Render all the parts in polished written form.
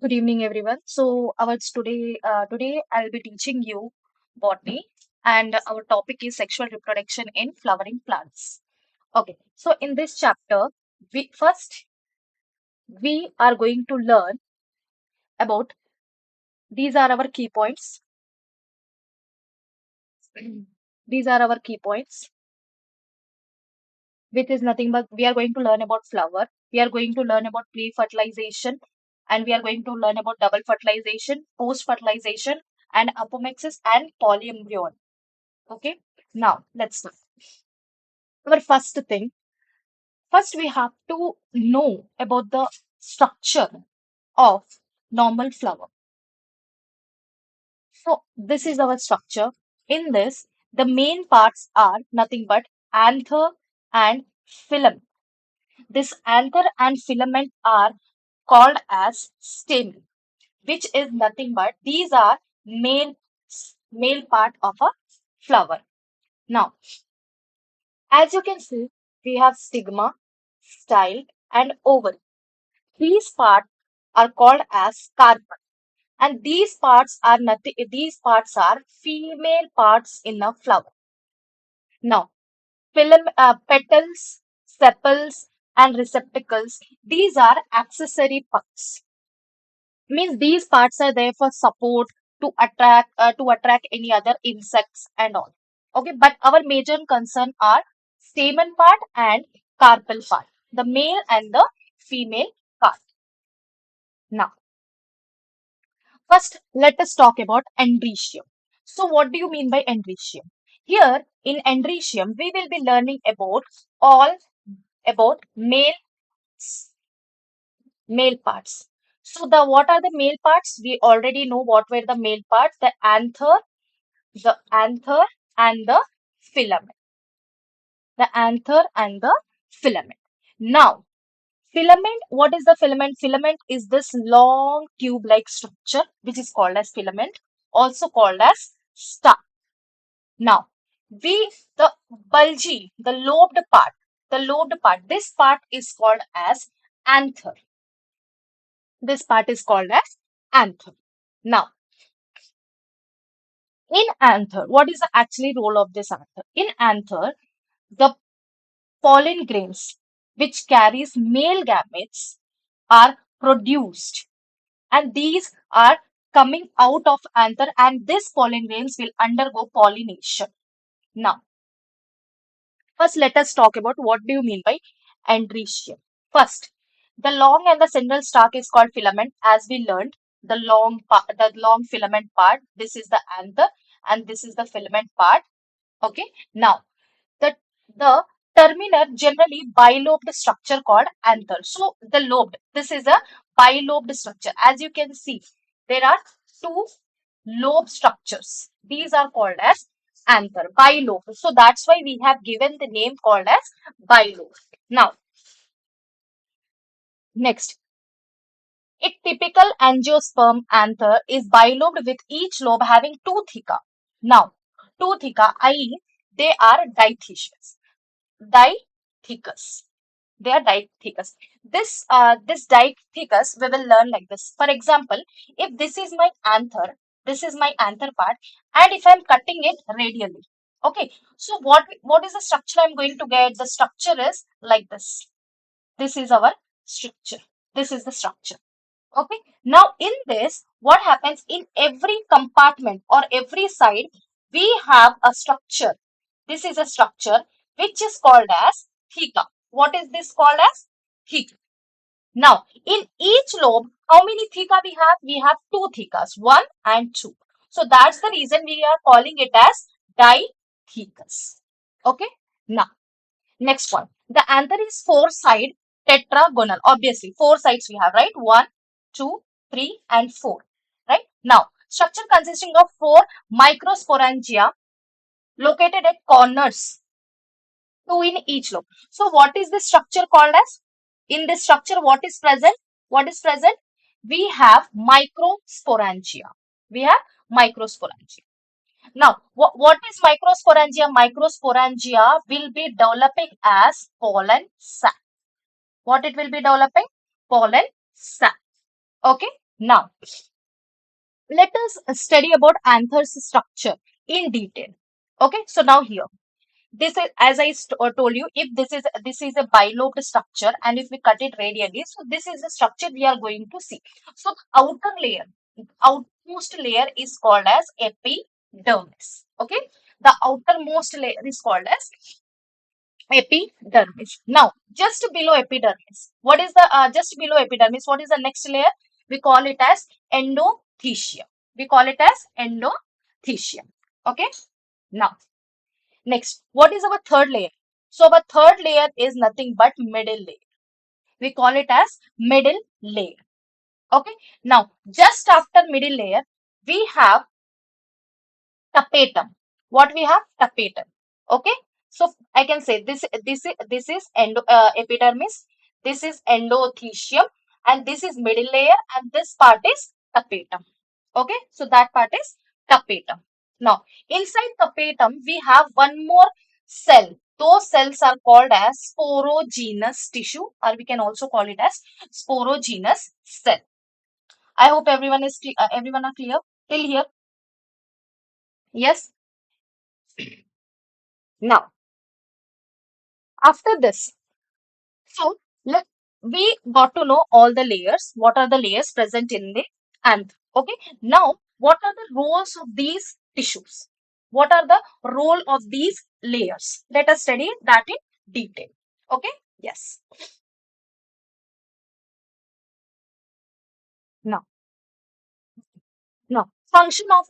Good evening, everyone. So, today I'll be teaching you botany, and our topic is sexual reproduction in flowering plants. Okay. So, in this chapter, we are going to learn about these are our key points. These are our key points, which is nothing but we are going to learn about flower. We are going to learn about pre-fertilization, and we are going to learn about double fertilization, post-fertilization, and apomixis and polyembryon. Okay, now let's start. Our first we have to know about the structure of normal flower. So this is our structure. In this, the main parts are nothing but anther and filament. This anther and filament are called as stamen, which is nothing but these are male male part of a flower. Now, as you can see, we have stigma, style, and ovary. These parts are called as carpel, and these parts are nothing. These parts are female parts in a flower. Now, petals, sepals, and receptacles. These are accessory parts. Means these parts are there for support to attract any other insects and all. Okay, but our major concern are stamen part and carpel part, the male and the female part. Now, first let us talk about endometrium. So what do you mean by endometrium? Here in endometrium we will be learning about all about male parts. So the what are the male parts? We already know what were the male parts: the anther and the filament. The anther and the filament. Now, filament. What is the filament? Filament is this long tube-like structure which is called as filament, also called as stalk. Now, the bulgy, the lobed part. This part is called as anther. This part is called as anther. Now, in anther, what is the actually role of this anther? In anther, the pollen grains which carries male gametes are produced, and these are coming out of anther, and this pollen grains will undergo pollination. Now, first let us talk about what do you mean by androecium. First, the long and the central stalk is called filament, as we learned. The long filament part, this is the anther, and this is the filament part. Okay. Now, the the terminal generally bilobed structure called anther. So the lobed, this is a bilobed structure. As you can see, there are two lobe structures. These are called as anther, bilobe. So that's why we have given the name called as bilobe. Now, next, a typical angiosperm anther is bilobed with each lobe having two theca. Now, two theca, i.e., they are dithecious. Dithecous. They are dithecous. This dithecous we will learn like this. For example, if this is my anther part, and if I'm cutting it radially, okay. So what is the structure I'm going to get? The structure is like this. This is our structure. This is the structure. Okay. Now in this, what happens in every compartment or every side, we have a structure. This is a structure which is called as theca. What is this called as? Theca. Now, in each lobe, how many theca we have? We have two thecas, 1 and 2. So that's the reason we are calling it as dithecous. Okay. Now, next one. The anther is four-side tetragonal. Obviously, four sides we have, right? 1, 2, 3, and 4. Right? Now, structure consisting of four microsporangia located at corners, two in each lobe. So, what is this structure called as? In this structure, what is present? What is present? We have microsporangia. We have microsporangia. Now, what is microsporangia? Microsporangia will be developing as pollen sac. What it will be developing? Pollen sac. Okay. Now, let us study about anther's structure in detail. Okay, so now here, this is, as I told you, if this is a bilobed structure, and if we cut it radially, so this is the structure we are going to see. So the outer layer, outermost layer is called as epidermis. Okay, the outermost layer is called as epidermis. Now, just below epidermis, what is the just below epidermis? What is the next layer? We call it as endothelium. We call it as endothelium. Okay. Now, next, what is our third layer? So our third layer is nothing but middle layer. We call it as middle layer. Okay. Now, just after middle layer, we have tapetum. What we have? Tapetum. Okay. So I can say this is epidermis, this is endothelium, and this is middle layer, and this part is tapetum. Okay. So that part is tapetum. Now, inside tapetum, we have one more cell. Those cells are called as sporogenous tissue, or we can also call it as sporogenous cell. I hope everyone are clear till here. Yes. Now, after this, so let we got to know all the layers. What are the layers present in the anther? Okay. Now, what are the roles of these tissues? What are the role of these layers? Let us study that in detail. Okay. Yes. Now, now, function of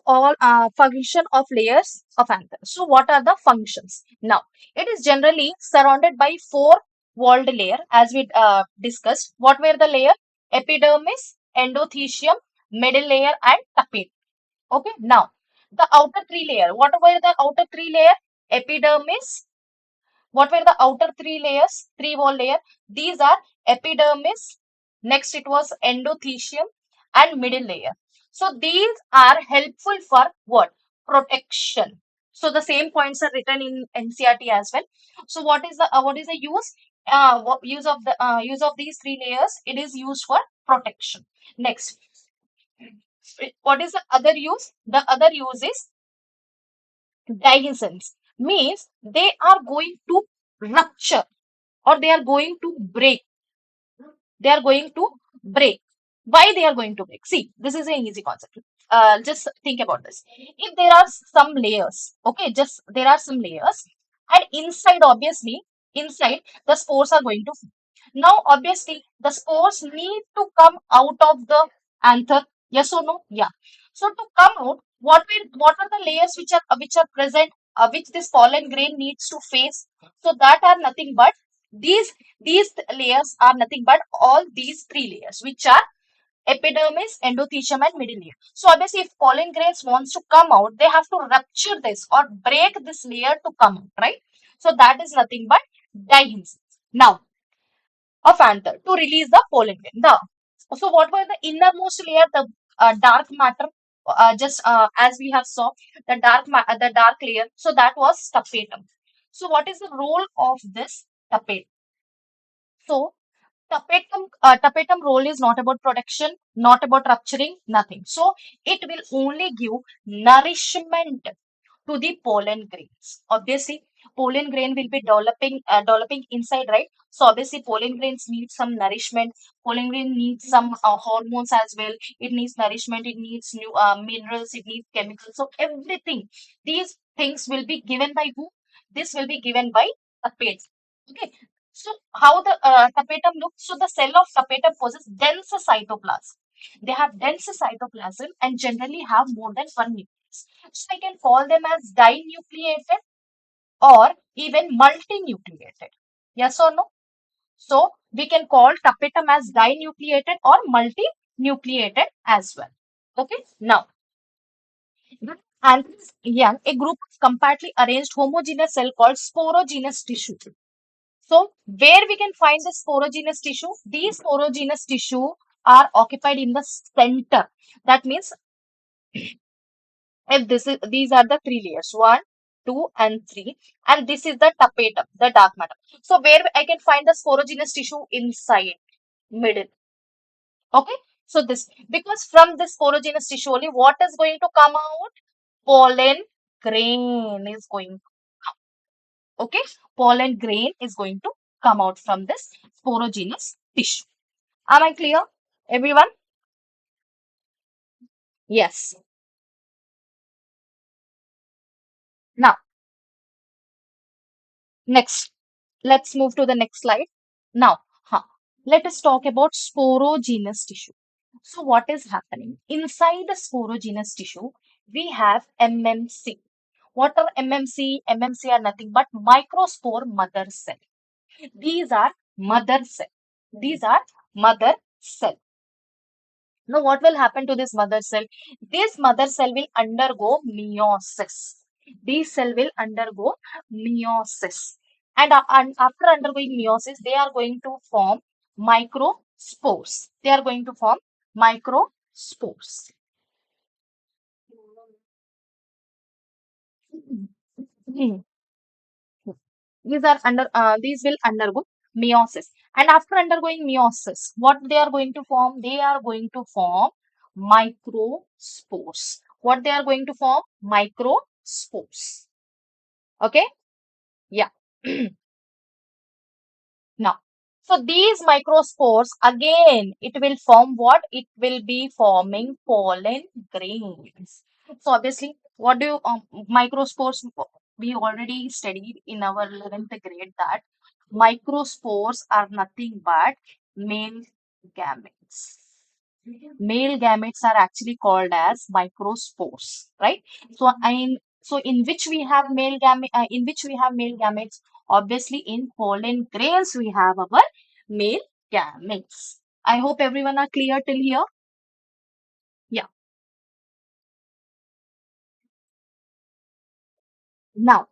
layers of anther. So, what are the functions? Now, it is generally surrounded by four walled layer, as we discussed. What were the layer? Epidermis, endothelium, middle layer, and tapetum. Okay. Now, the outer three layer. What were the outer three layer? Epidermis. What were the outer three layers? Three wall layer. These are epidermis. Next, it was endothelium and middle layer. So these are helpful for what? Protection. So the same points are written in NCRT as well. So what is the use? Use of these three layers? It is used for protection. Next, what is the other use? The other use is dehiscence. Means they are going to rupture, or they are going to break. They are going to break. Why they are going to break? See, this is an easy concept. Just think about this. If there are some layers, okay, just there are some layers, and inside, obviously, inside the spores are going to form. Now, obviously, the spores need to come out of the anther. Yes or no? Yeah. So to come out, what are the layers which are present, which this pollen grain needs to face? So that are nothing but these these layers are nothing but all these three layers, which are epidermis, endothelium, and middle layer. So obviously, if pollen grains wants to come out, they have to rupture this or break this layer to come out, right? So that is nothing but diheins. Now, of anther to release the pollen grain. So what were the innermost layer? The dark matter. Just as we have saw the dark layer. So that was tapetum. So what is the role of this tapetum? So tapetum role is not about protection, not about rupturing, nothing. So it will only give nourishment to the pollen grains. Obviously, pollen grain will be developing inside, right? So obviously, pollen grains need some nourishment. Pollen grain needs some hormones as well. It needs nourishment. It needs new minerals. It needs chemicals. So everything, these things will be given by who? This will be given by a pet. Okay. So how the tapetum looks? So the cell of tapetum possesses dense cytoplasm. They have dense cytoplasm and generally have more than one nucleus. So I can call them as dinucleated or even multinucleated. Yes or no? So we can call tapetum as dinucleated or multinucleated as well. Okay. Now, and young, a group of compactly arranged homogeneous cell called sporogenous tissue. So, where we can find the sporogenous tissue? These sporogenous tissue are occupied in the center. That means if these are the three layers, one, two, and three, and this is the tapetum, the dark matter. So, where I can find the sporogenous tissue inside, middle. Okay. So this, because from this sporogenous tissue only, what is going to come out? Pollen grain is going to come. Okay, pollen grain is going to come out from this sporogenous tissue. Am I clear, everyone? Yes. Now, next, let's move to the next slide. Now, let us talk about sporogenous tissue. So, what is happening? Inside the sporogenous tissue, we have MMC. What are MMC? MMC are nothing but microspore mother cell. These are mother cell. These are mother cell. Now, what will happen to this mother cell? This mother cell will undergo meiosis. This cell will undergo meiosis. And after undergoing meiosis, they are going to form microspores. They are going to form microspores. Hmm. These will undergo meiosis. And after undergoing meiosis, what they are going to form? They are going to form microspores. What they are going to form? Microspores. Okay? Yeah. Now, so these microspores again, it will form what? It will be forming pollen grains. So obviously, what do you microspores? We already studied in our 11th grade that microspores are nothing but male gametes. Male gametes are actually called as microspores, right? So in which we have male gametes, obviously in pollen grains we have our male gametes. I hope everyone are clear till here. Yeah. Now,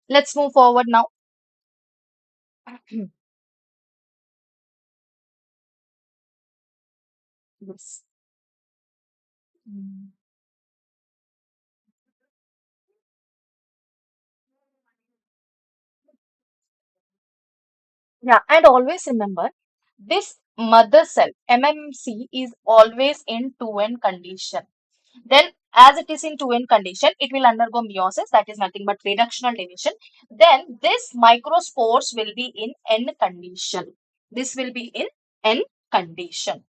let's move forward now. Yes. Mm. Yeah, and always remember this mother cell MMC is always in 2N condition. Then, as it is in 2N condition, it will undergo meiosis, that is nothing but reductional division. Then, this microspores will be in N condition. This will be in N condition.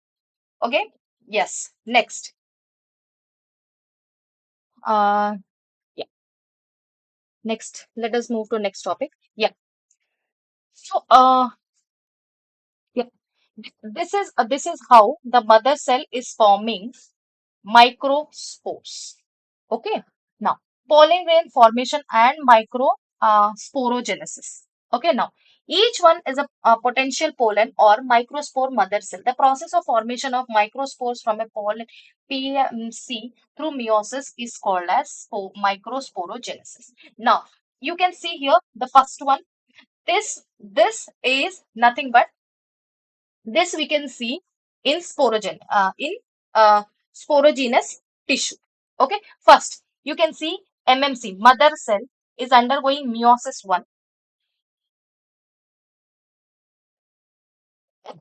Okay? Yes. Next. Uh, yeah. Next. Let us move to next topic. Yeah. So, yeah. This is how the mother cell is forming microspores. Okay. Now, pollen grain formation and micro sporogenesis. Okay. Now, each one is a potential pollen or microspore mother cell. The process of formation of microspores from a pollen PMC through meiosis is called as microsporogenesis. Now, you can see here the first one. This is nothing but this we can see in sporogenous tissue. Okay, first you can see MMC mother cell is undergoing meiosis one.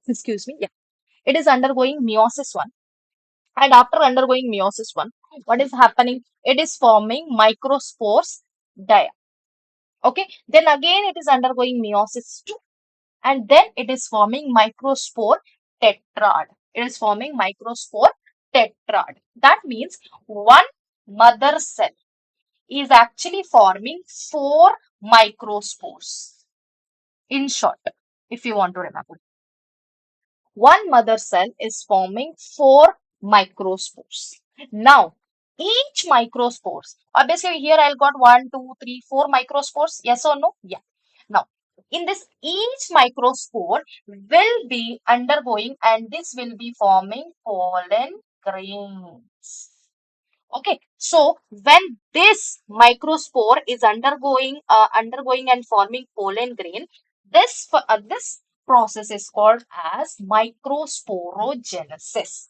Excuse me. Yeah, it is undergoing meiosis one, and after undergoing meiosis one, what is happening? It is forming microspores dia. Okay, then again it is undergoing meiosis two, and then it is forming microspore tetrad. It is forming microspore tetrad. That means one mother cell is actually forming four microspores. In short, if you want to remember, one mother cell is forming four microspores. Now, each microspores, obviously here I got 1, 2, 3, 4 microspores. Yes or no? Yeah. Now, in this, each microspore will be undergoing and this will be forming pollen grains. Okay, so when this microspore is undergoing and forming pollen grain, this process is called as microsporogenesis.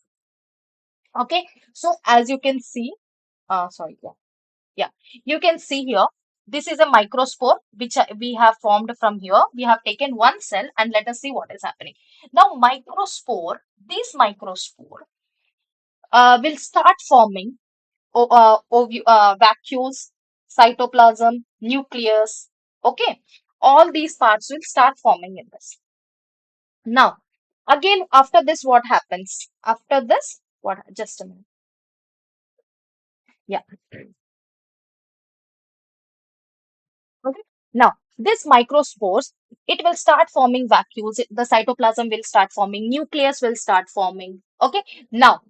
Okay, so as you can see, sorry, yeah, you can see here This is a microspore which we have formed from here. We have taken one cell and let us see what is happening. Now, this microspore will start forming vacuoles, cytoplasm, nucleus. Okay, all these parts will start forming in this. Now, again, after this, what happens? After this, what? Just a minute. Yeah. Okay. Now, this microspores, it will start forming vacuoles. The cytoplasm will start forming. Nucleus will start forming. Okay. Now,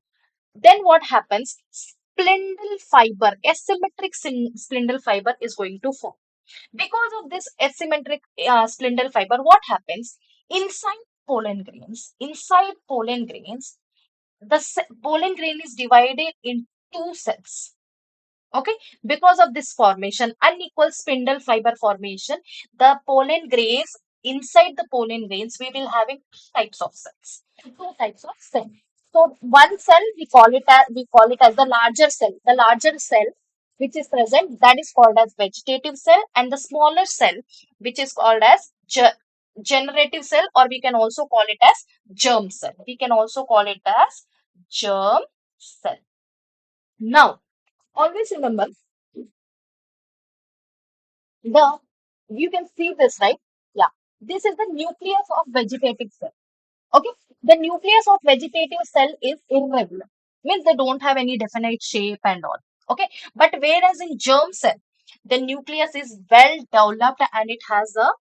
then what happens? Spindle fiber, asymmetric spindle fiber is going to form. Because of this asymmetric spindle fiber, what happens? Inside pollen grains, the pollen grain is divided in two cells. Okay, because of this formation, unequal spindle fiber formation, the pollen grains, inside the pollen grains, we will having two types of cells. So one cell we call it as the larger cell. The larger cell which is present, that is called as vegetative cell, and the smaller cell which is called as generative cell, or we can also call it as germ cell. We can also call it as germ cell. Now, always remember the you can see this, right? Yeah, this is the nucleus of vegetative cell. Okay, the nucleus of vegetative cell is irregular, means they don't have any definite shape and all. Okay, but whereas in germ cell, the nucleus is well developed and it has a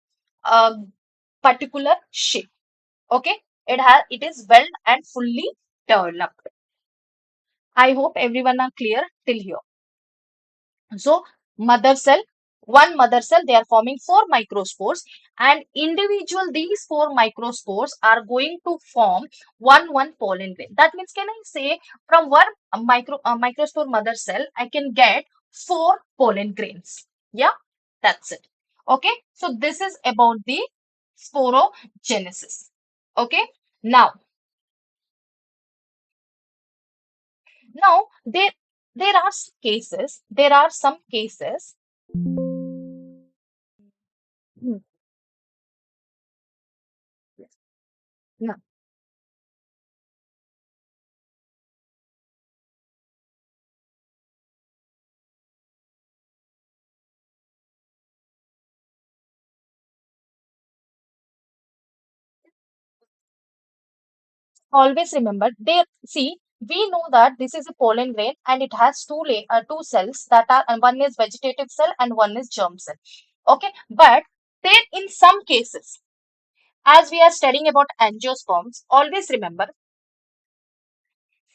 particular shape. Okay, it is well and fully developed. I hope everyone are clear till here. So, mother cell, one mother cell, they are forming four microspores, and these four microspores are going to form one pollen grain. That means, can I say from one microspore mother cell, I can get four pollen grains. Yeah, that's it. Okay, so this is about the sporogenesis. Okay, now, there are some cases. Hmm. Now, always remember, we know that this is a pollen grain and it has two cells that are, and one is vegetative cell and one is germ cell. Okay, but there in some cases, as we are studying about angiosperms, always remember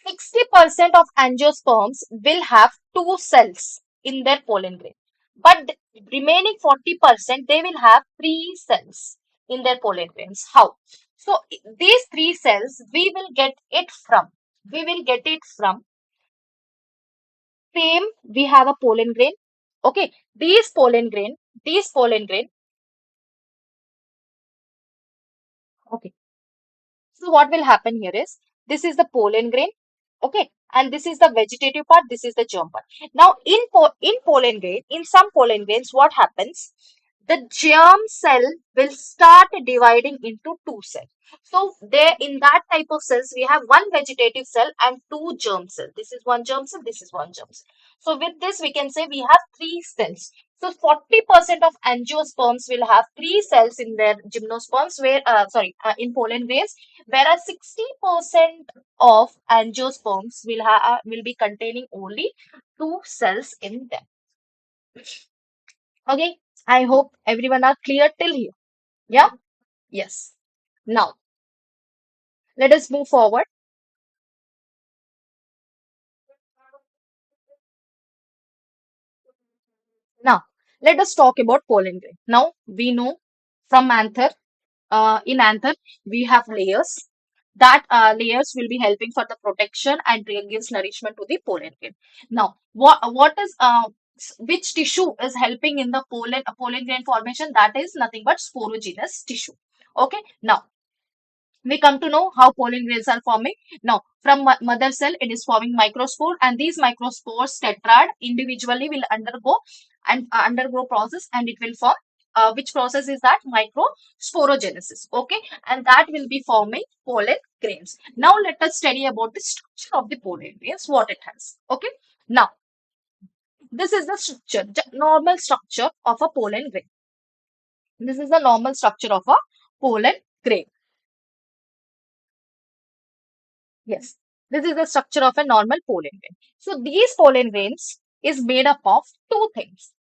60% of angiosperms will have two cells in their pollen grain, but the remaining 40% they will have three cells in their pollen grains. How? So these three cells we will get it from same, we have a pollen grain. Okay, these pollen grain. Okay, so what will happen here is, this is the pollen grain. Okay, and this is the vegetative part, this is the germ part. Now, in pollen grain, in some pollen grains, what happens? The germ cell will start dividing into two cells. So there in that type of cells, we have one vegetative cell and two germ cells. This is one germ cell, this is one germ cell. So with this, we can say we have three cells. So 40% of angiosperms will have three cells in their gymnosperms, in pollen grains, whereas 60% of angiosperms will be containing only two cells in them. Okay, I hope everyone are clear till here. Yeah, yes. Now let us move forward. Now let us talk about pollen grain. Now we know from anther, in anther we have layers. That layers will be helping for the protection and gives nourishment to the pollen grain. Now, what is which tissue is helping in the pollen grain formation? That is nothing but sporogenous tissue. Okay. Now we come to know how pollen grains are forming. Now, from mother cell, it is forming microspore, and these microspores tetrad individually will undergo and undergo process, and it will form which process is that? Microsporogenesis. Okay, and that will be forming pollen grains. Now let us study about the structure of the pollen grains, what it has. Okay, now this is the structure, normal structure of a pollen grain. This is the normal structure of a pollen grain. Yes, this is the structure of a normal pollen grain. So these pollen grains is made up of two things,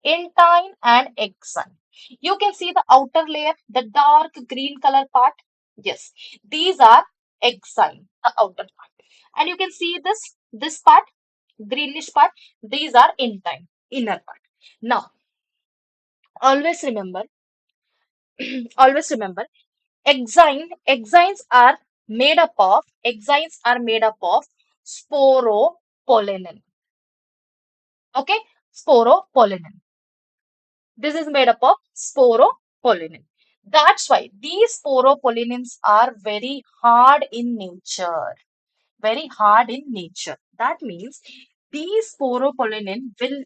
intine and exine. You can see the outer layer, the dark green color part. Yes, these are exine, the outer part. And you can see this part, greenish part, these are intine, inner part. Now, always remember, always remember, exines are made up of sporopollenin. Okay, sporopollenin. This is made up of sporopollenin. That's why these sporopollenins are very hard in nature. Very hard in nature. That means these sporopollenin will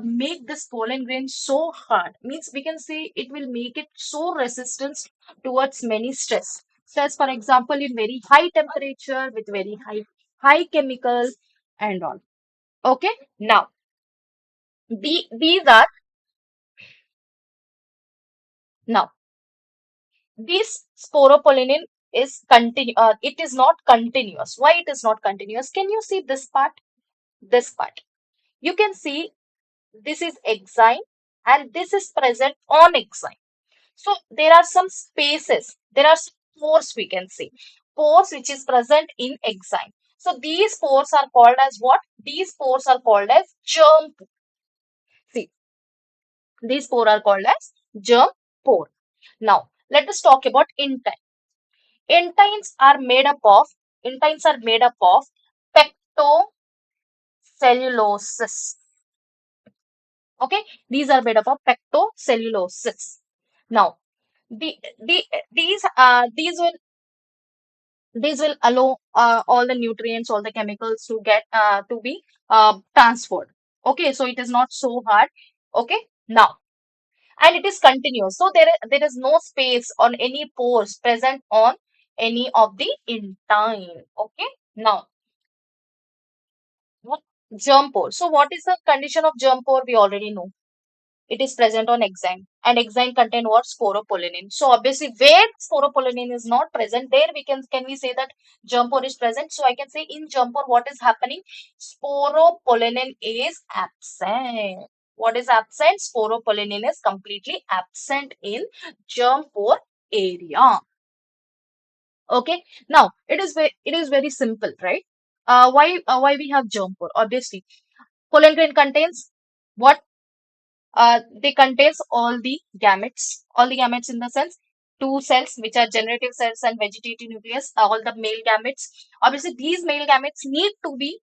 make this pollen grain so hard. Means we can say it will make it so resistant towards many stress. Stress, for example, in very high temperature with very high chemicals and all. Okay. Now these are now this sporopollenin is it is not continuous. Why it is not continuous? Can you see this part? This part. You can see this is exine and this is present on exine. So there are some spaces. There are some pores we can see. Pores which is present in exine. So these pores are called as what? These pores are called as germ. See, these pores are called as germ pore. Now let us talk about intine. Intines are made up of intines are made up of pectocellulosis. Okay, these are made up of pectocellulosis. Now, the these will allow all the nutrients, all the chemicals to get to be transferred. Okay, so it is not so hard. Okay, now and it is continuous. So there is no space on any pores present on any of the intine. Okay, now what germ pore? So what is the condition of germ pore? We already know. It is present on exine, and exine contain what? Sporopollenin. So obviously where sporopollenin is not present, there we can we say that germ pore is present. So I can say in germ pore what is happening? Sporopollenin is absent. What is absent? Sporopollenin is completely absent in germ pore area. Okay, now it is very simple, right? Why we have germ pore? Obviously pollen grain contains what? They contains all the gametes in the sense two cells which are generative cells and vegetative nucleus, all the male gametes. Obviously, these male gametes need to be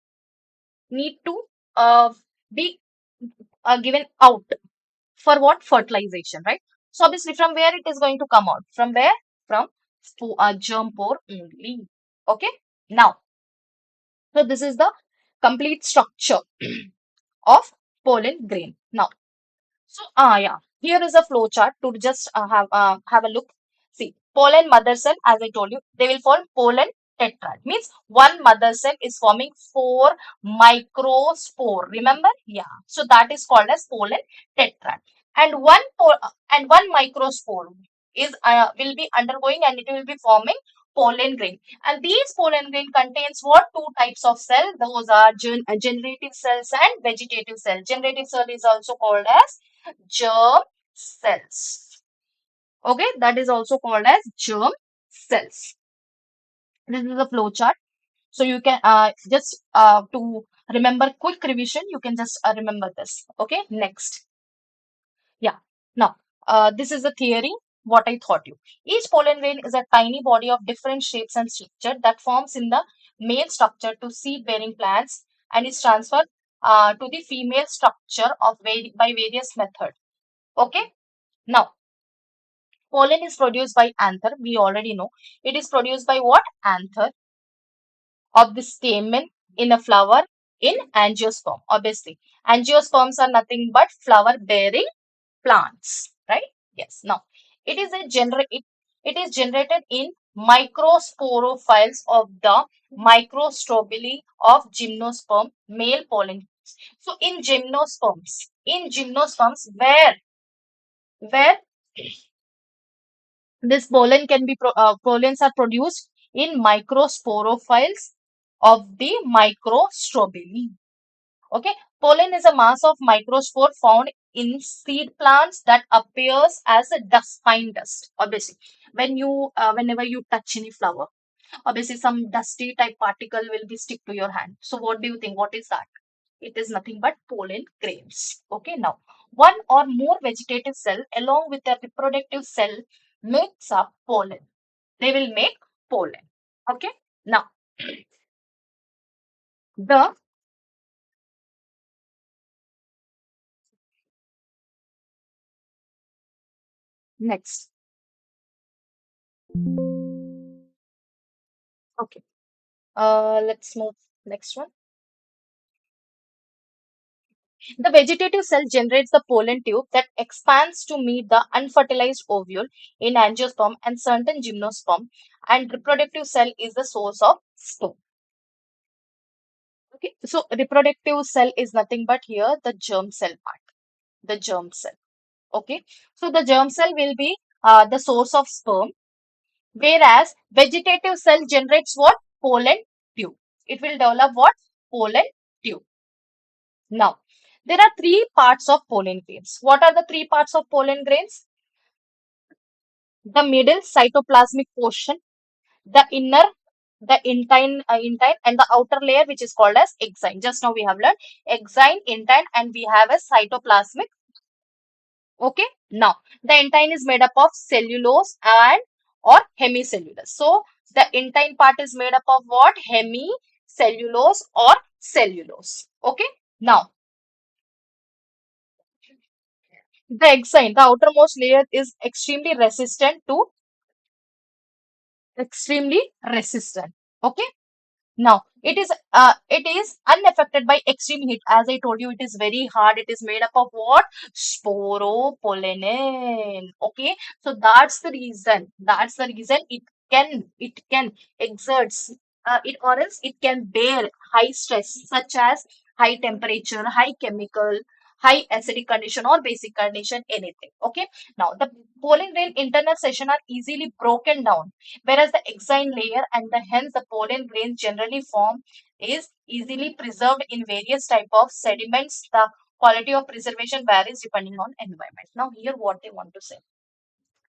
given out for what? Fertilization, right? So obviously, from where it is going to come out? From where? From germ pore only. Okay. Now, so this is the complete structure of pollen grain. Now, so, yeah, here is a flow chart to just have a look. See, pollen mother cell, as I told you, they will form pollen tetrad. Means one mother cell is forming four microspore. Remember? Yeah. So that is called as pollen tetrad. And one microspore is will be undergoing and it will be forming pollen grain. And these pollen grain contains what? Two types of cell. Those are generative cells and vegetative cell. Generative cell is also called as germ cells. Okay, that is also called as germ cells. This is a flow chart. So you can just to remember quick revision, you can just remember this. Okay, next. Yeah. Now, this is the theory. What I taught you. Each pollen grain is a tiny body of different shapes and structure that forms in the male structure to seed-bearing plants and is transferred to the female structure by various methods. Okay. Now, pollen is produced by anther. We already know. It is produced by what? Anther of the stamen in a flower. in angiosperm. Obviously, angiosperms are nothing but flower bearing plants, right? Yes. Now, it is generated in microsporophiles of the microstrobili of gymnosperm male pollen. So, in gymnosperms, where this pollen can be pollens are produced in microsporophiles of the microstrobili. Okay, pollen is a mass of microspore found in seed plants that appears as a dust, fine dust. Obviously, whenever you touch any flower, obviously some dusty type particle will be stick to your hand. So, what do you think? What is that? It is nothing but pollen grains. Okay, now one or more vegetative cell along with a reproductive cell makes up pollen. They will make pollen. Okay, now the next. Okay, let's move next one. The vegetative cell generates the pollen tube that expands to meet the unfertilized ovule in angiosperm and certain gymnosperm, and reproductive cell is the source of sperm. Okay, so reproductive cell is nothing but here the germ cell part, the germ cell. Okay, so the germ cell will be the source of sperm, whereas vegetative cell generates what? Pollen tube. It will develop what? Pollen tube. Now, there are three parts of pollen grains. What are the three parts of pollen grains? The middle cytoplasmic portion, the inner, the intine, and the outer layer, which is called as exine. Just now we have learned exine, intine, and we have a cytoplasmic. Okay. Now, the intine is made up of cellulose and or hemicellulose. So, the intine part is made up of what? Hemicellulose or cellulose. Okay. Now, the exine, the outermost layer, is extremely resistant. Okay. Now, it is unaffected by extreme heat. As I told you, it is very hard. It is made up of what? Sporopollenin. Okay. So that's the reason. That's the reason it can exerts it, or else it can bear high stress such as high temperature, high chemical, high acidic condition or basic condition, anything. Okay. Now the pollen grain internal section are easily broken down, whereas the exine layer and the hence the pollen grains generally form is easily preserved in various type of sediments. The quality of preservation varies depending on environment. Now here what they want to say,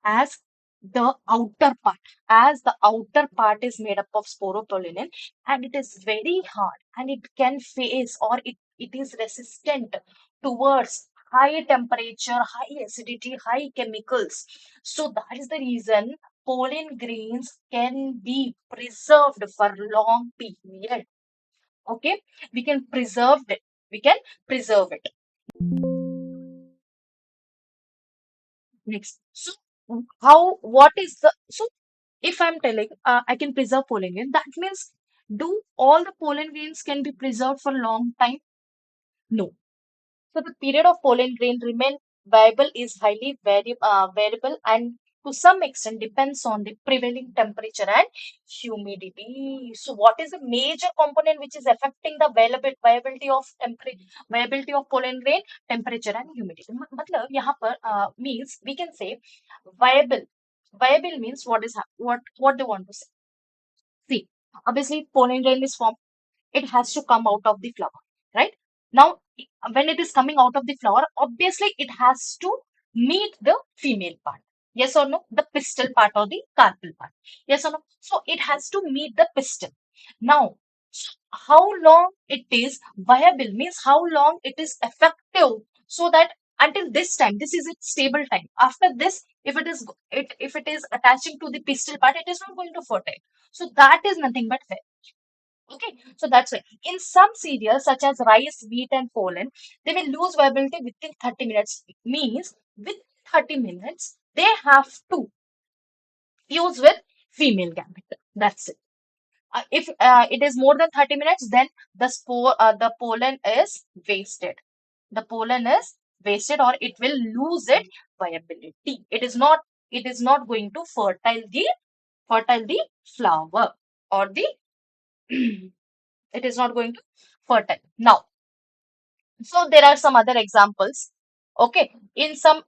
as the outer part, as the outer part is made up of sporopollenin and it is very hard and it can face or it is resistant towards high temperature, high acidity, high chemicals. So that is the reason pollen grains can be preserved for long period. Okay, we can preserve it. We can preserve it. Next. So what is the, so if I'm telling I can preserve pollen grain, that means do all the pollen grains can be preserved for a long time? No. So the period of pollen grain remain viable is highly variable and to some extent depends on the prevailing temperature and humidity. So what is the major component which is affecting the viability of viability of pollen grain? Temperature and humidity. मतलब यहाँ पर means we can say viable. Viable means what they want to say. See, obviously pollen grain is formed, it has to come out of the flower, right? Now, when it is coming out of the flower, obviously it has to meet the female part. Yes or no? The pistil part or the carpel part. Yes or no? So it has to meet the pistil. Now, how long it is viable means how long it is effective, so that until this time, this is its stable time. After this, if it is attaching to the pistil part, it is not going to fertile. So that is nothing but okay, so that's why in some cereals such as rice, wheat, and pollen, they will lose viability within 30 minutes. Means within 30 minutes, they have to fuse with female gamete. That's it. If it is more than 30 minutes, then the pollen is wasted. The pollen is wasted, or it will lose its viability. It is not going to fertile the flower, or the it is not going to fertile. Now, so there are some other examples. Okay, in some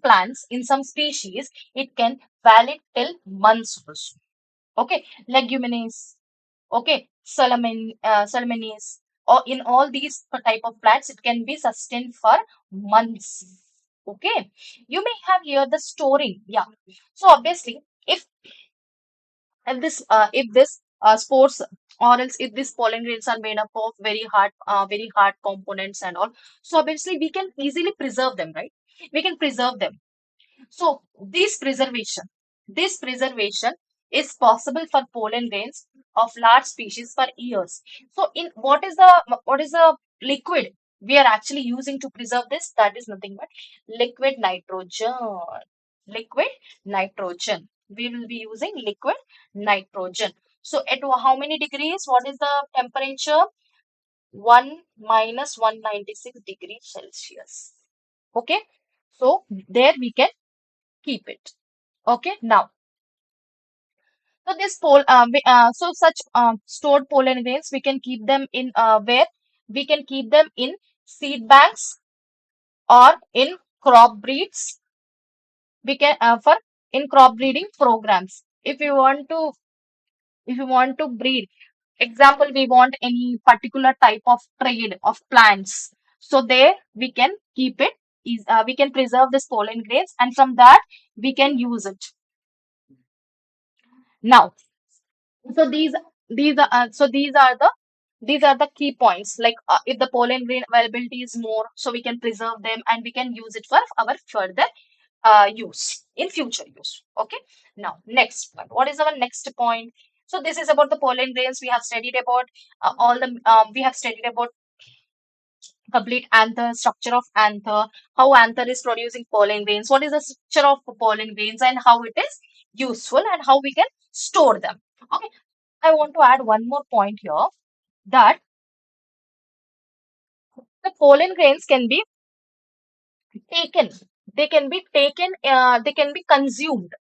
plants, in some species, it can valid till months also. Okay, leguminous, okay, soleaminous, or in all these type of plants, it can be sustained for months. Okay, you may have here the storing. Yeah, so obviously, if this spores, or else if these pollen grains are made up of very hard components and all, so obviously we can easily preserve them, right? We can preserve them. So this preservation is possible for pollen grains of large species for years. So in what is the liquid we are actually using to preserve this? That is nothing but liquid nitrogen. Liquid nitrogen. We will be using liquid nitrogen. So at how many degrees? What is the temperature? 1 minus 196 degrees Celsius. Okay. So there we can keep it. Okay, now, so such stored pollen grains, we can keep them in where we can keep them in seed banks, or in crop breeds. We can for in crop breeding programs. If you want to breed, example, we want any particular type of trade of plants. So there we can keep it. We can preserve this pollen grains, and from that we can use it. Now, so these are the key points. Like, if the pollen grain availability is more, so we can preserve them and we can use it for our further use in future use. Okay. Now, next point. What is our next point? So this is about the pollen grains. We have studied about all the we have studied about complete anther, structure of anther, how anther is producing pollen grains, what is the structure of pollen grains, and how it is useful, and how we can store them. Okay. I want to add one more point here, that the pollen grains can be taken. They can be consumed.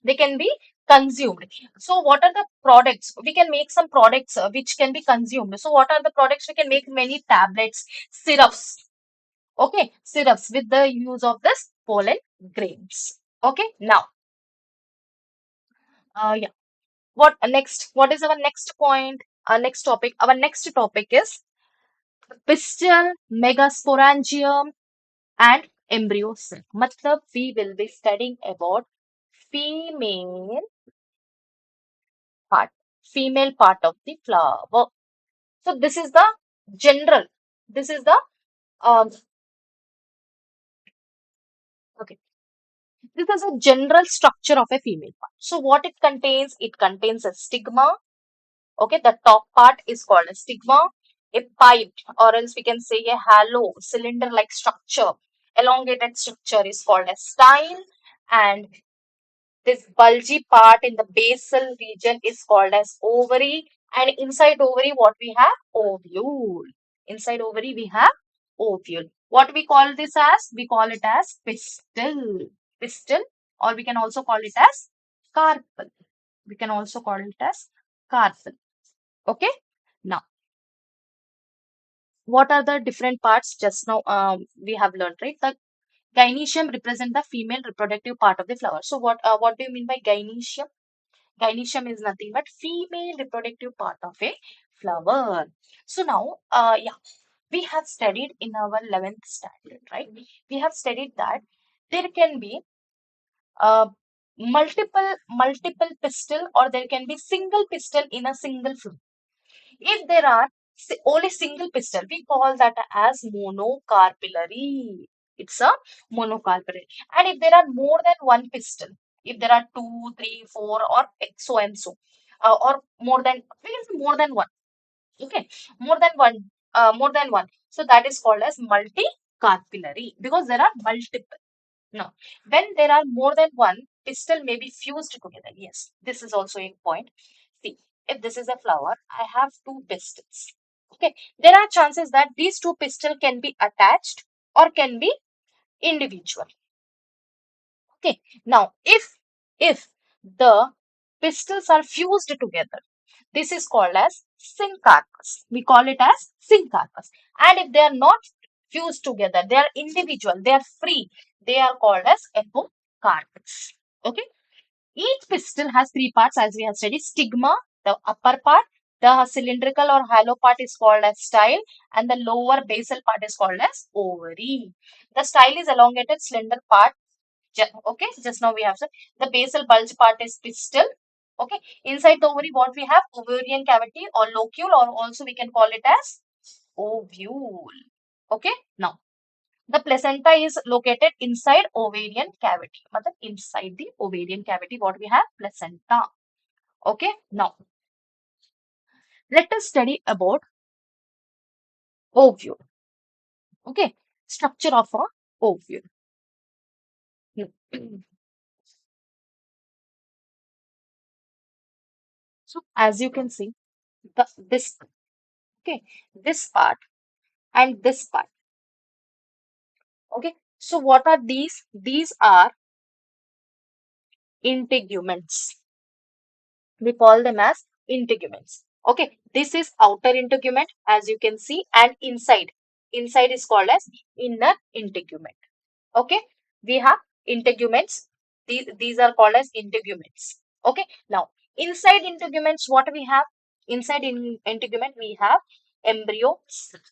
They can be consumed. So what are the products? We can make some products which can be consumed. So what are the products? We can make many tablets, syrups. Okay, syrups with the use of this pollen grains. Okay, now, yeah. What is our next point? Our next topic. Our next topic is pistil, megasporangium, and embryo cell. Matlab, we will be studying about female part, female part of the flower. So this is the general. This is the um. Okay. This is a general structure of a female part. So what it contains? It contains a stigma. Okay, the top part is called a stigma, a pipe, or else we can say a hollow cylinder-like structure. Elongated structure is called a style, and this bulgy part in the basal region is called as ovary, and inside ovary, what we have? Ovule. Inside ovary, we have ovule. What we call this as? We call it as pistil. Pistil, or we can also call it as carpel. We can also call it as carpel. Okay. Now, what are the different parts? Just now, we have learned, right? The gynoecium represent the female reproductive part of the flower. So what do you mean by gynoecium? Gynoecium is nothing but female reproductive part of a flower. So now, yeah, we have studied in our 11th standard, right? We have studied that there can be uh, multiple pistil, or there can be single pistil in a single flower. If there are only single pistil, we call that as monocarpillary. It's a monocarpillary. And if there are more than one pistil, if there are two, three, four, or so and so, or more than, we can say more than one. Okay, more than one, more than one. So that is called as multicarpillary, because there are multiple. Now, when there are more than one, pistil may be fused together. Yes, this is also a point. See, if this is a flower, I have two pistils. Okay, there are chances that these two pistils can be attached or can be individual. Okay, now if the pistils are fused together, this is called as syncarpus. We call it as syncarpus. And if they are not fused together, they are individual, they are free, they are called as apocarpus. Okay. Each pistil has three parts as we have studied. Stigma, the upper part, the cylindrical or hollow part is called as style, and the lower basal part is called as ovary. The style is elongated slender part. Okay, just now we have said the basal bulge part is pistil. Okay, inside the ovary, what we have? Ovarian cavity or locule, or also we can call it as ovule. Okay, now the placenta is located inside ovarian cavity. Matlab inside the ovarian cavity, what we have? Placenta. Okay, now let us study about ovule. Okay, structure of a ovule. So as you can see, this okay, this part and this part. Okay, so what are these? These are integuments. We call them as integuments. Okay, this is outer integument as you can see, and inside is called as inner integument. Okay, we have integuments. These are called as integuments. Okay, now inside integuments, what we have? Inside integument we have embryo sac.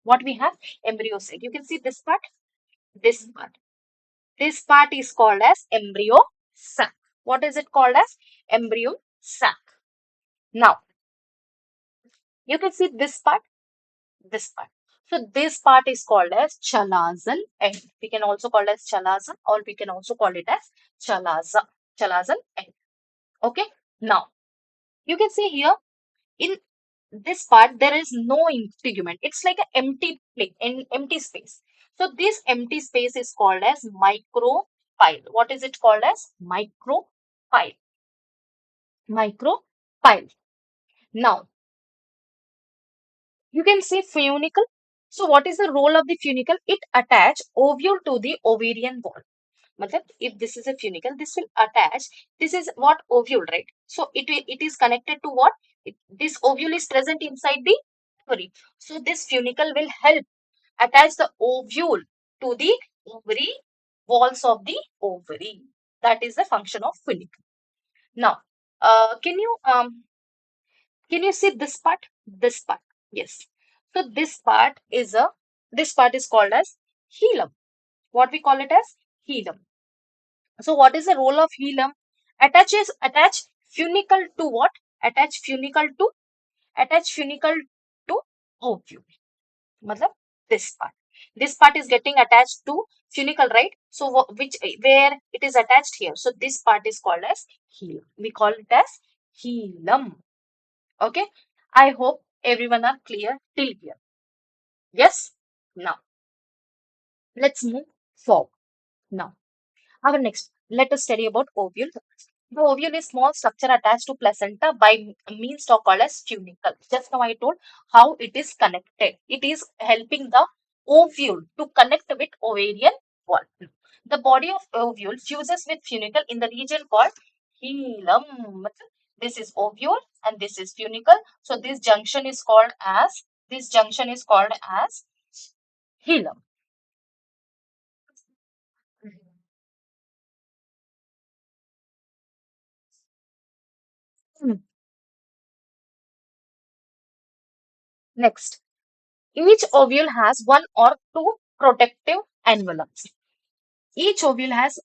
What we have? Embryo sac. You can see this part, this part. This part is called as embryo sac. What is it called as? Embryo sac. Now you can see this part, this part. So this part is called as chalazal end. We can also call it as chalaza, or we can also call it as chalaza, chalazal end. Okay. Now you can see here in this part there is no integument. It's like an empty plate, empty space. So this empty space is called as micropyle. What is it called as? Micropyle. Micropyle. Now you can see funicle. So what is the role of the funicle? It attach ovule to the ovarian wall. Matlab, if this is a funicle, this will attach. This is what ovule, right? So it is connected to what? This ovule is present inside the ovary. So this funicle will help attach the ovule to the ovary walls of the ovary. That is the function of funicle. Now, can you see this part? This part. Yes. So this part is called as hilum. What we call it as hilum. So what is the role of hilum? Attach funicle to what? Attach funicle to ovule. Matlab this part. This part is getting attached to funicle, right? So where it is attached here. So this part is called as hilum. We call it as hilum. Okay. I hope everyone are clear till here. Yes. Now let's move forward. Now our next, let us study about ovule. The ovule is small structure attached to placenta by means of called as funicle. Just now I told how it is connected. It is helping the ovule to connect with ovarian wall. The body of ovule fuses with funicle in the region called hilum. This is ovule and this is funicle. So this junction is called as hilum. Hmm. Next, each ovule has one or two protective envelopes. Each ovule has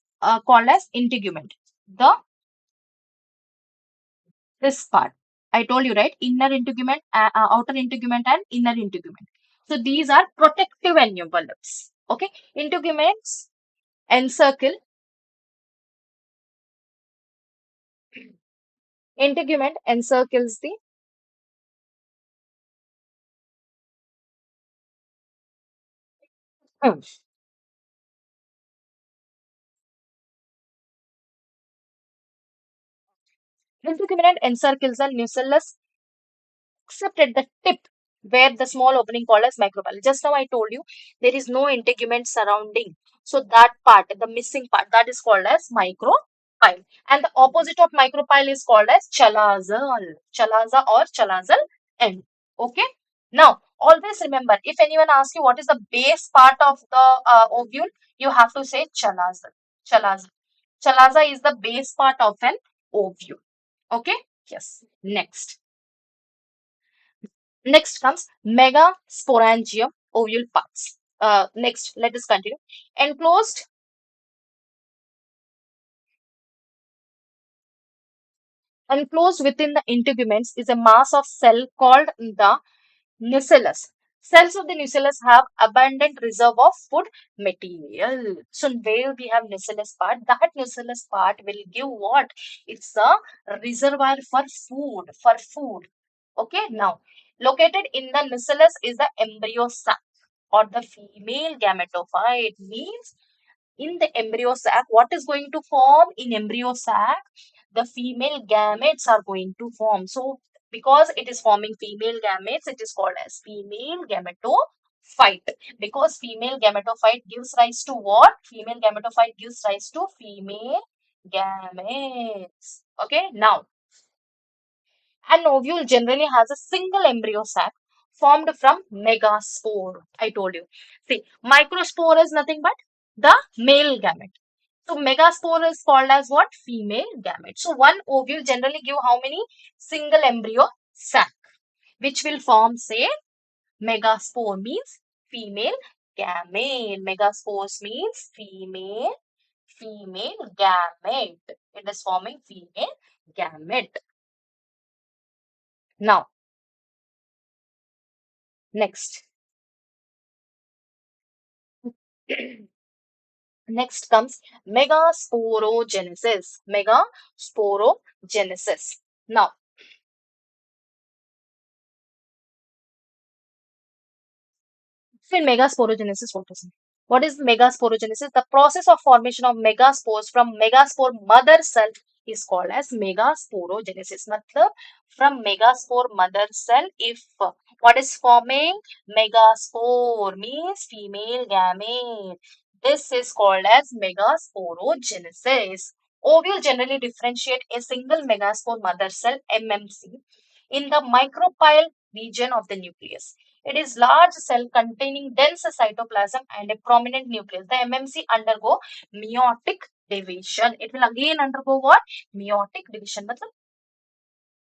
called as integument. The this part I told you, right? Inner integument, outer integument, and inner integument. So these are protective envelopes. Okay, integuments encircle. Integument encircles the Hmm. Integument encircles the nucellus except at the tip where the small opening called as micropyle. Just now I told you there is no integument surrounding. So that part, the missing part, that is called as micropyle. And the opposite of micropyle is called as chalazal. Chalaza or chalazal end. Okay. Now, always remember, if anyone asks you what is the base part of the ovule, you have to say chalazal. Chalaza. Chalaza is the base part of an ovule. Okay. Yes. Next. Next comes megasporangium ovule parts. Next, let us continue. Enclosed, enclosed within the integuments is a mass of cell called the nucellus. Cells of the nucellus have abundant reserve of food material. So where we have nucellus part, that nucellus part will give what? It's a reservoir for food, Okay, now located in the nucellus is the embryo sac or the female gametophyte. Means in the embryo sac, what is going to form in embryo sac? The female gametes are going to form. So because it is forming female gametes, it is called as female gametophyte. Because female gametophyte gives rise to what? Female gametophyte gives rise to female gametes. Okay, now an ovule generally has a single embryo sac formed from megaspore. I told you. See, microspore is nothing but the male gamete. So megaspore is called as what? Female gamete. So one ovule generally give how many? Single embryo sac, which will form, say, megaspore means female gamete. Megaspores means female gamete. It is forming female gamete. Now, next. Next comes megasporogenesis. Megasporogenesis. Now, in megasporogenesis, what is megasporogenesis? The process of formation of megaspores from megaspore mother cell is called as megasporogenesis. Matlab, from megaspore mother cell, if what is forming? Megaspore means female gamete. This is called as megasporogenesis. Ovule generally differentiate a single megaspore mother cell (MMC) in the micropyle region of the nucleus. It is large cell containing dense cytoplasm and a prominent nucleus. The MMC undergo meiotic division. It will again undergo what? Meiotic division. Matlab,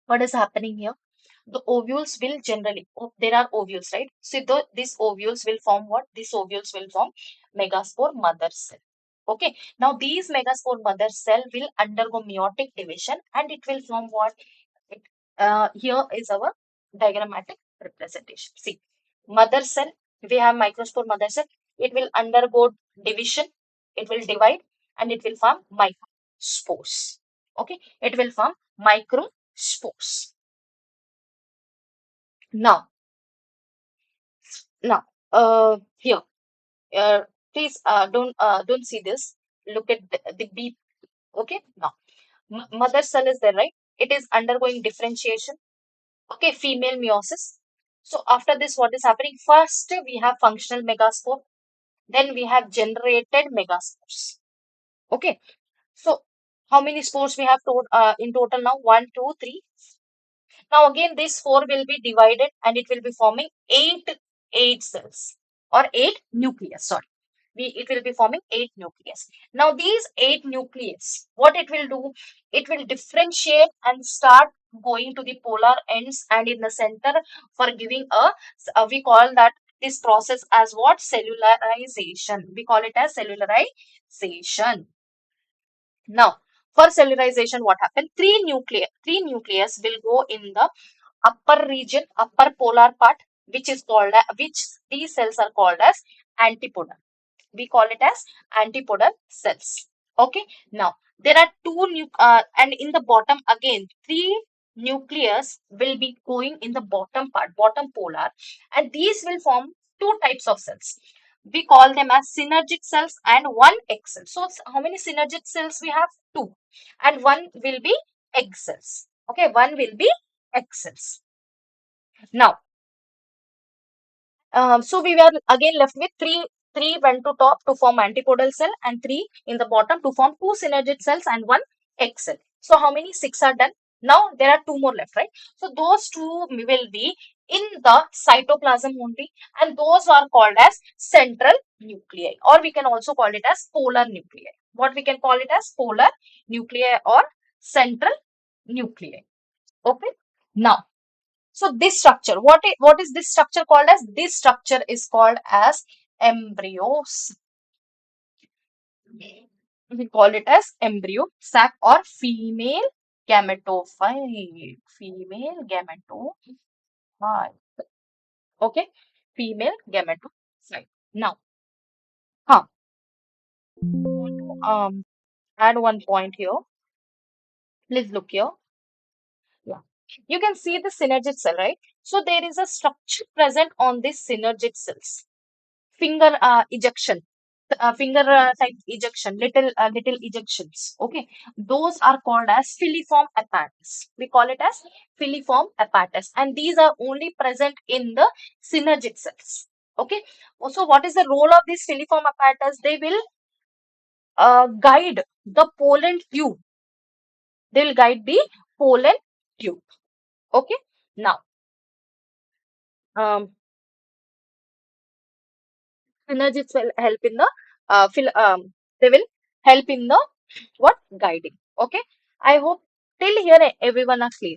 what is happening here? The ovules will generally, there are ovules, right? So these ovules will form what? These ovules will form megaspore mother cell. Okay. Now these megaspore mother cell will undergo meiotic division and it will form what? It, here is our diagrammatic representation. See, mother cell, we have microspore mother cell. It will undergo division. It will divide and it will form microspores. Okay. It will form microspores. Now, now, here, please don't see this. Look at the B. Okay, now mother cell is there, right? It is undergoing differentiation. Okay, female meiosis. So after this, what is happening? First, we have functional megaspore. Then we have generated megaspores. Okay, so how many spores we have in total now? 1, 2, 3. Now again, this 4 will be divided and it will be forming 8 cells or 8 nucleus. Sorry, it will be forming 8 nucleus. Now these 8 nucleus, what it will do? It will differentiate and start going to the polar ends and in the center for giving we call that this process as what? Cellularization. We call it as cellularization. Now, for cellularization, what happened? Three nucleus will go in the upper region, upper polar part, which is called which these cells are called as antipodal. We call it as antipodal cells. Okay. Now there are and in the bottom again 3 nucleus will be going in the bottom part, bottom polar, and these will form 2 types of cells. We call them as synergic cells and one X cell. So how many synergic cells we have? 2, and one will be egg cells. Okay, one will be egg cells. Now, so we were again left with three went to top to form antipodal cell and three in the bottom to form two synergid cells and one egg cell. So how many? Six are done. Now there are two more left, right? So those two will be in the cytoplasm only, and those are called as central nuclei, or we can also call it as polar nuclei. What we can call it as polar nuclei or central nuclei. Okay. Now, so this structure, what is this structure called as? This structure is called as embryos. We call it as embryo sac or female gametophyte. Female gametophyte. Okay, female gametophyte. Now, huh, want to add one point here. Please look here. Yeah, you can see the synergid cell, right? So there is a structure present on this synergid cells. Finger ejection, finger type ejection, little ejections. Okay, those are called as filiform apparatus. We call it as filiform apparatus, and these are only present in the synergid cells. Okay, so what is the role of this filiform apparatus? They will guide the pollen tube. They will guide the pollen tube. Okay, now um, synergies will help in the they will help in the what guiding. Okay, I hope till here everyone are clear.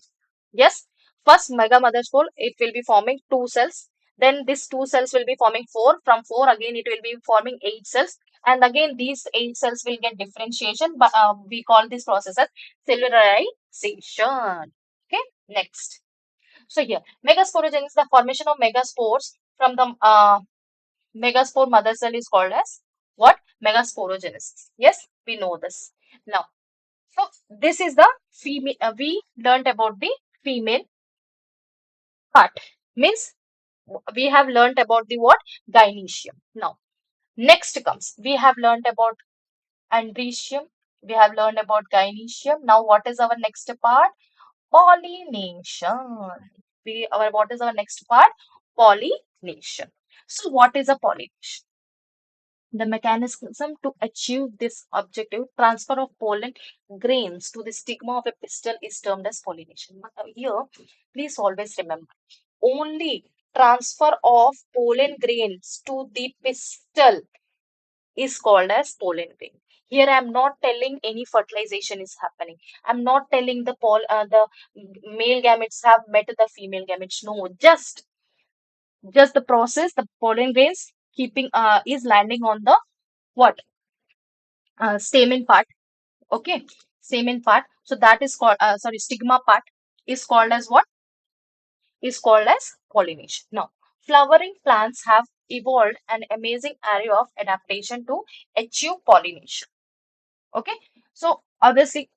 Yes, first mega mother spool, it will be forming two cells, then this two cells will be forming four, from four again it will be forming eight cells, and again these eight cells will get differentiation, but we call this process as cellularization. Okay, next. So here megasporogenesis, the formation of megaspores from the megaspore mother cell is called as what? Megasporogenesis. Yes, we know this. Now, so this is the female. We learnt about the female part. Means we have learnt about the what? Gynecium. Now, next comes we have learnt about andrecium. We have learned about gynecium. Now, what is our next part? Pollination. What is our next part? Pollination. So, what is a pollination? The mechanism to achieve this objective, transfer of pollen grains to the stigma of a pistil, is termed as pollination. But here, please always remember, only transfer of pollen grains to the pistil is called as pollen grain. Here, I am not telling any fertilization is happening. I am not telling the male gametes have met the female gametes. No, just the process, the pollen grains keeping is landing on the what? Stamen part. Okay, stamen part. So that is called sorry, stigma part is called as what? Is called as pollination. Now, flowering plants have evolved an amazing array of adaptation to achieve pollination. Okay, so obviously,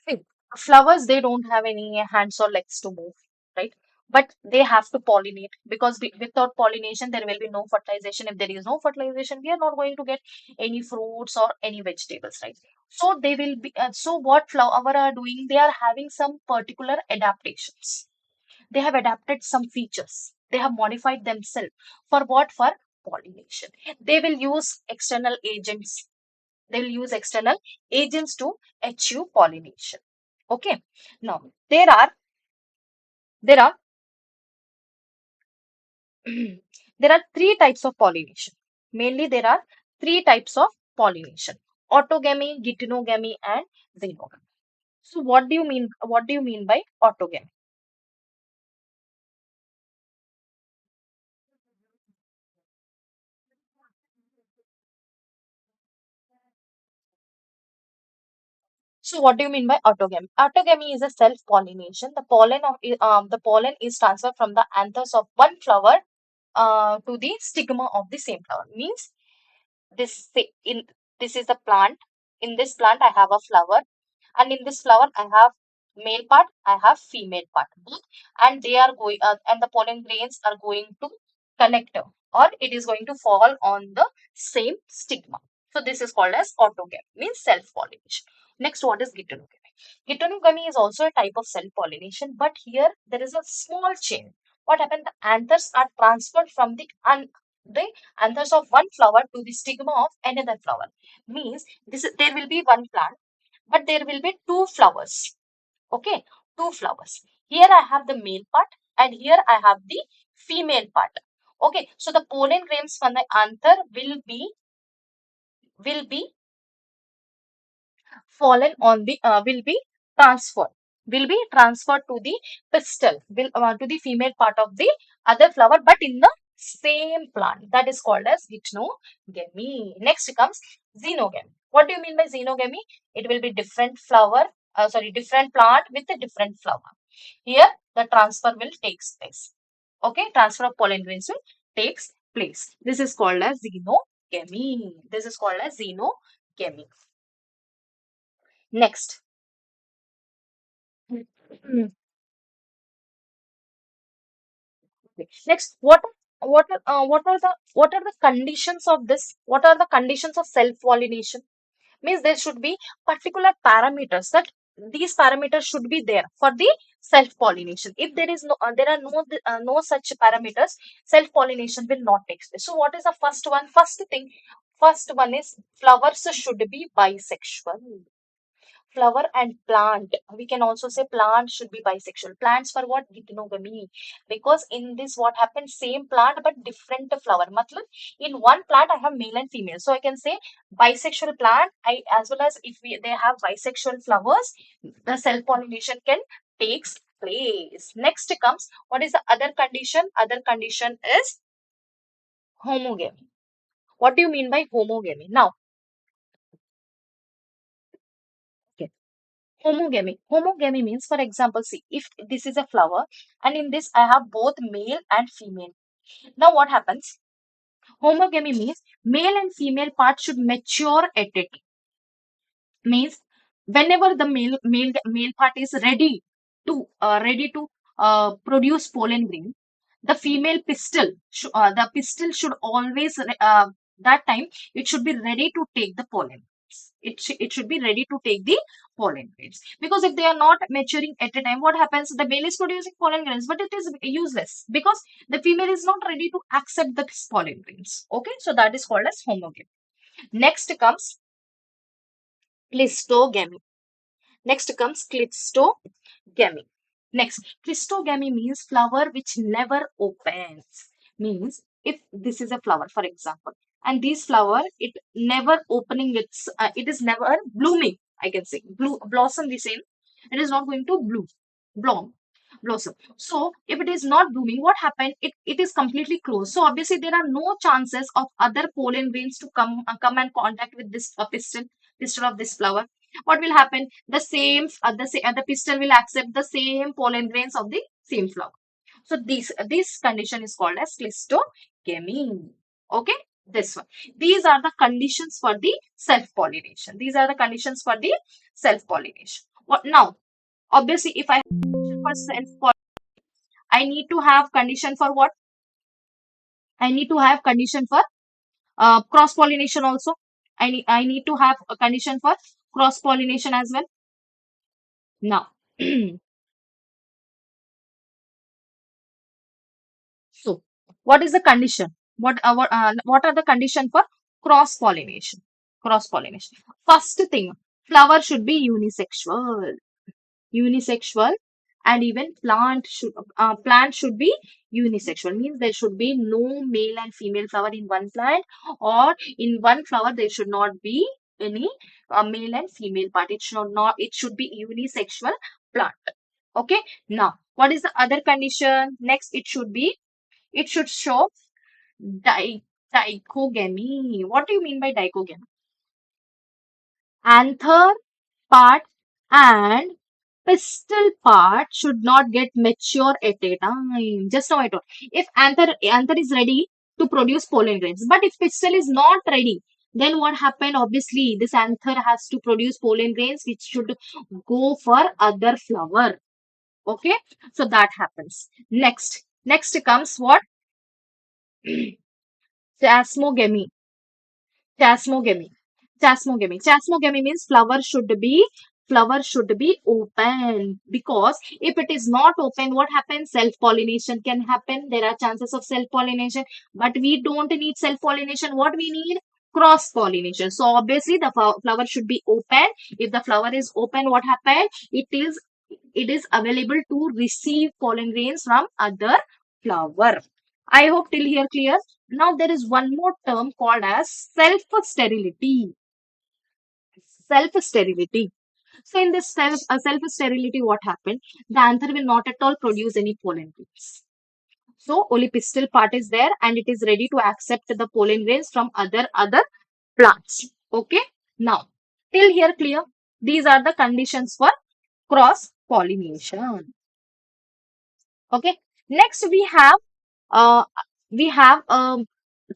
see, flowers, they don't have any hands or legs to move, right? But they have to pollinate, because without pollination, there will be no fertilization. If there is no fertilization, we are not going to get any fruits or any vegetables, right? So they will be. So what flower are doing? They are having some particular adaptations. They have adapted some features. They have modified themselves for what? For pollination. They will use external agents. They will use external agents to achieve pollination. Okay. Now there are there are three types of pollination. Mainly there are three types of pollination: autogamy, geitonogamy, and xenogamy. So what do you mean? What do you mean by autogamy? So what do you mean by autogamy? Autogamy is a self-pollination. The pollen is transferred from the anthers of one flower to the stigma of the same flower. Means this in this is a plant. In this plant, I have a flower, and in this flower, I have male part, I have female part, both, and they are going, and the pollen grains are going to connect, or it is going to fall on the same stigma. So this is called as autogamy, means self pollination. Next, what is gittonogamy? Gittonogamy is also a type of self-pollination, but here there is a small change. What happened? The anthers are transferred from the anthers of one flower to the stigma of another flower. Means there will be one plant, but there will be two flowers. Okay, two flowers. Here I have the male part, and here I have the female part. Okay, so the pollen grains from the anther will be fallen on the transferred will be transferred to the pistil, will to the female part of the other flower, but in the same plant. That is called as gittonogamy. Next comes xenogamy. What do you mean by xenogamy? It will be different flower, different plant with a different flower. Here the transfer will takes place. Okay, transfer of pollen grains will takes place. This is called as xenogamy. This is called as xenogamy. Next. Mm. Okay. Next, what are the conditions of this? What are the conditions of self-pollination? Means there should be particular parameters, that these parameters should be there for the self-pollination. If there are no such parameters, self-pollination will not take place. So what is the first one? First one is flowers should be bisexual. Flower and plant, we can also say plant should be bisexual. Plants for what? Gittonogamy. Because in this what happens, same plant but different flower. Matlab, in one plant I have male and female, so I can say bisexual plant. I as well as if they have bisexual flowers, the self pollination can takes place. Next comes, what is the other condition? Other condition is homogamy. What do you mean by homogamy? Now, okay, homogamy means, for example, see, if this is a flower and in this I have both male and female. Now what happens? Homogamy means male and female part should mature at it. Means whenever the male part is ready to produce pollen grain, the female pistil should always that time it should be ready to take the pollen. It should be ready to take the pollen grains, because if they are not maturing at a time, what happens? The male is producing pollen grains, but it is useless because the female is not ready to accept the pollen grains. Okay, so that is called as homogamy. Next comes clistogamy. Next comes clistogamy. Next, clistogamy means flower which never opens. Means if this is a flower, for example, and this flower, it never opening it is never blooming. I can say blossom. We say it is not going to bloom, blossom. So if it is not blooming, what happened? It is completely closed. So obviously there are no chances of other pollen grains to come and contact with this pistil of this flower. What will happen? The pistil will accept the same pollen grains of the same flower. So this condition is called as clistogamy. Okay, this one. These are the conditions for the self-pollination. These are the conditions for the self-pollination. What now? Obviously, if I have condition for I need to have condition for what? I need to have condition for cross pollination also. I need to have a condition for cross pollination as well. Now, so what is the condition? What are the condition for cross pollination? Cross pollination. First thing, flower should be unisexual, and even plant should be unisexual. Means there should be no male and female flower in one plant, or in one flower there should not be any male and female part. It should be unisexual plant. Okay, now what is the other condition? Next, it should show dichogamy. What do you mean by dichogamy? Anther part and pistil part should not get mature at a time. Just now I told. If anther is ready to produce pollen grains, but if pistil is not ready, then what happened? Obviously, this anther has to produce pollen grains which should go for other flower. Okay, so that happens. Next comes what? Chasmogamy. Chasmogamy. Chasmogamy. Chasmogamy means flower should be open, because if it is not open, what happens? Self pollination can happen. There are chances of self pollination, but we don't need self pollination. What we need? Cross pollination. So obviously the flower should be open. If the flower is open, what happens? It is available to receive pollen grains from other flower. I hope till here clear. Now there is one more term called as self sterility. Self sterility. So in this self sterility, what happened? The anther will not at all produce any pollen grains. So only pistil part is there, and it is ready to accept the pollen grains from other plants. Okay. Now till here clear. These are the conditions for cross pollination. Okay. Next uh we have a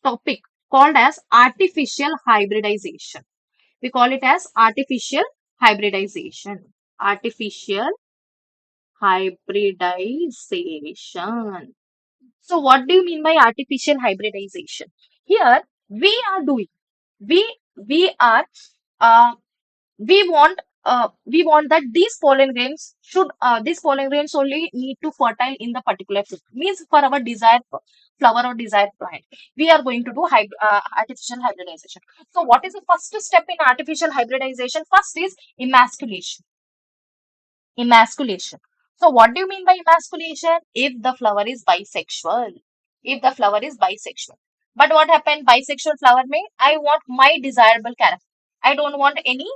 topic called as artificial hybridization. We call it as artificial hybridization. Artificial hybridization. So what do you mean by artificial hybridization? Here we we are uh, we want that these pollen grains only need to fertile in the particular fruit, means for our desired flower or desired plant we are going to do artificial hybridization. So what is the first step in artificial hybridization? First is emasculation. Emasculation. So what do you mean by emasculation? If the flower is bisexual. If the flower is bisexual. But what happened? Bisexual flower may I want my desirable character. I don't want any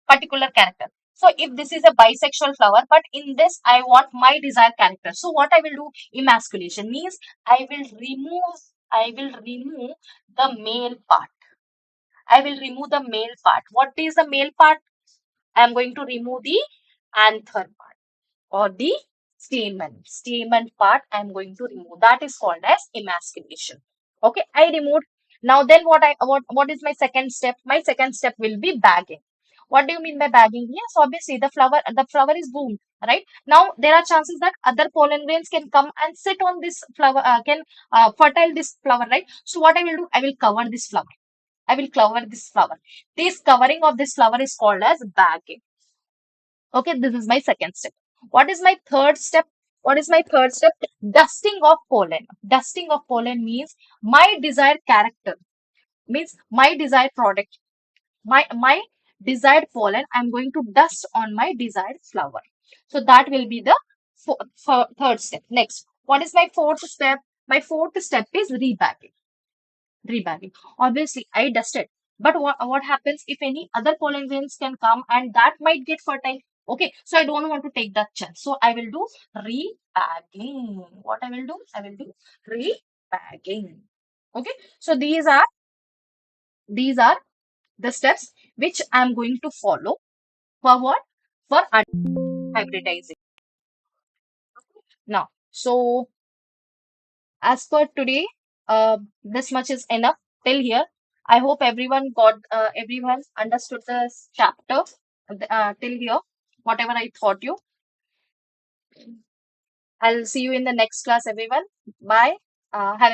particular character. So if this is a bisexual flower, but in this I want my desired character. So what I will do? Emasculation means I will remove the male part. I will remove the male part. What is the male part? I am going to remove the anther part or the stamen part. I'm going to remove. That is called as emasculation. Okay, I removed. Now then what is my second step? My second step will be bagging. What do you mean by bagging? Yes, obviously the flower is boomed, right? Now there are chances that other pollen grains can come and sit on this flower, can fertile this flower, right? So what I will do? I will cover this flower. I will cover this flower. This covering of this flower is called as bagging. Okay, this is my second step. What is my third step? What is my third step? Dusting of pollen. Dusting of pollen means my desired character, means my desired product, my desired pollen. I'm going to dust on my desired flower. So that will be the third step. Next, what is my fourth step? My fourth step is rebagging. Rebagging. Obviously, I dusted. But what happens if any other pollen grains can come and that might get fertile? Okay, so I don't want to take that chance. So I will do rebagging. What I will do? I will do rebagging. Okay, so these are the steps which I'm going to follow for what? For hybridizing. Now, so as per today, this much is enough till here. I hope everyone understood this chapter till here. Whatever I taught you, I'll see you in the next class, everyone. Bye. Have a